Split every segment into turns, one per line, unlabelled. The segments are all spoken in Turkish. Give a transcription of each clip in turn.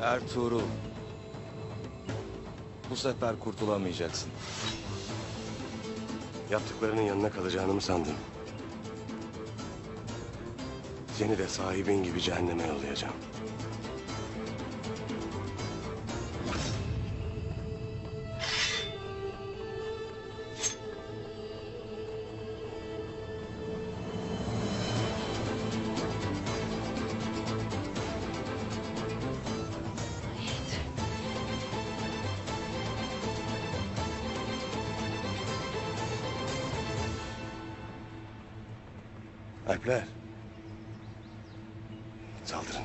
Ertuğrul. Bu sefer kurtulamayacaksın.
Yaptıklarının yanına kalacağını mı sandın? Seni de sahibin gibi cehenneme yollayacağım. Alpler. Saldırın.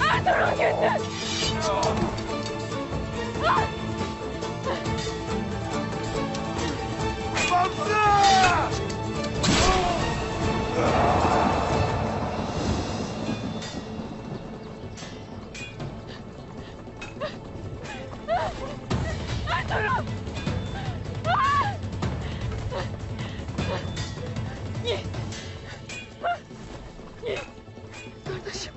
Ertuğrul götür! Ertuğrul! Yiğit! Yiğit! Kardeşim!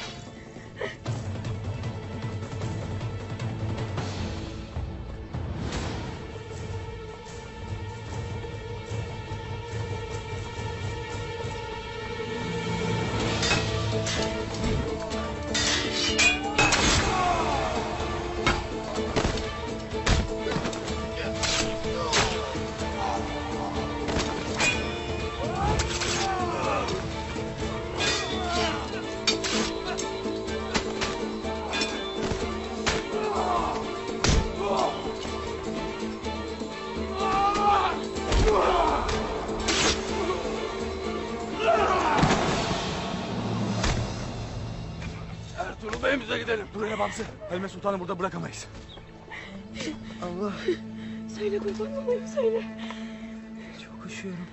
Ertuğrul Bey'imize gidelim. Dur hele Bamsı. Helme Sultan'ı burada bırakamayız.
Allah.
Söyle kurban olayım söyle.
Çok üşüyorum.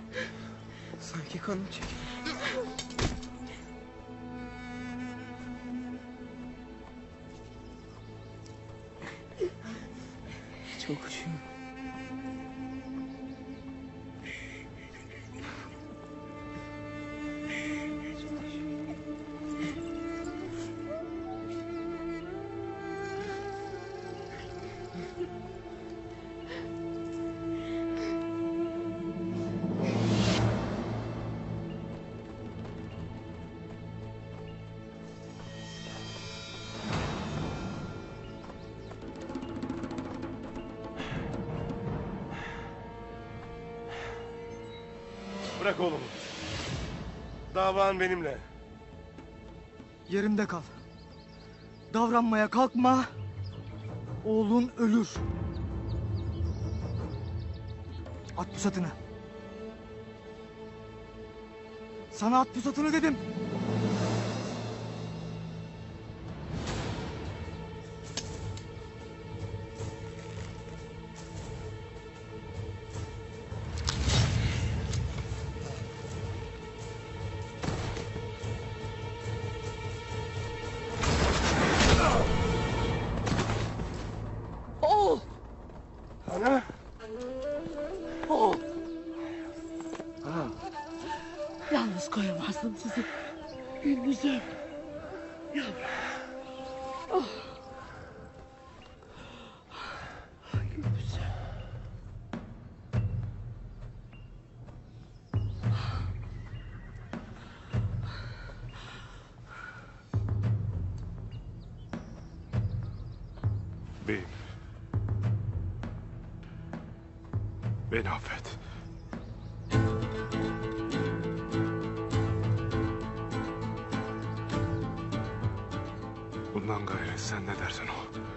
Sanki kanım çekiyor. Çok üşüyorum.
Bırak oğlumu. Davan benimle.
Yerimde kal. Davranmaya kalkma. Oğlun ölür. At pusatını. Sana at pusatını dedim.
Oğul!
Ana!
Oğul!
Anam!
Ya Yalnız koyamazdım sizi. Gülmüzüm. Yavrum. Oh. Gülmüzüm.
Beyim. Beni affet. Bundan gayrı sen ne dersen o.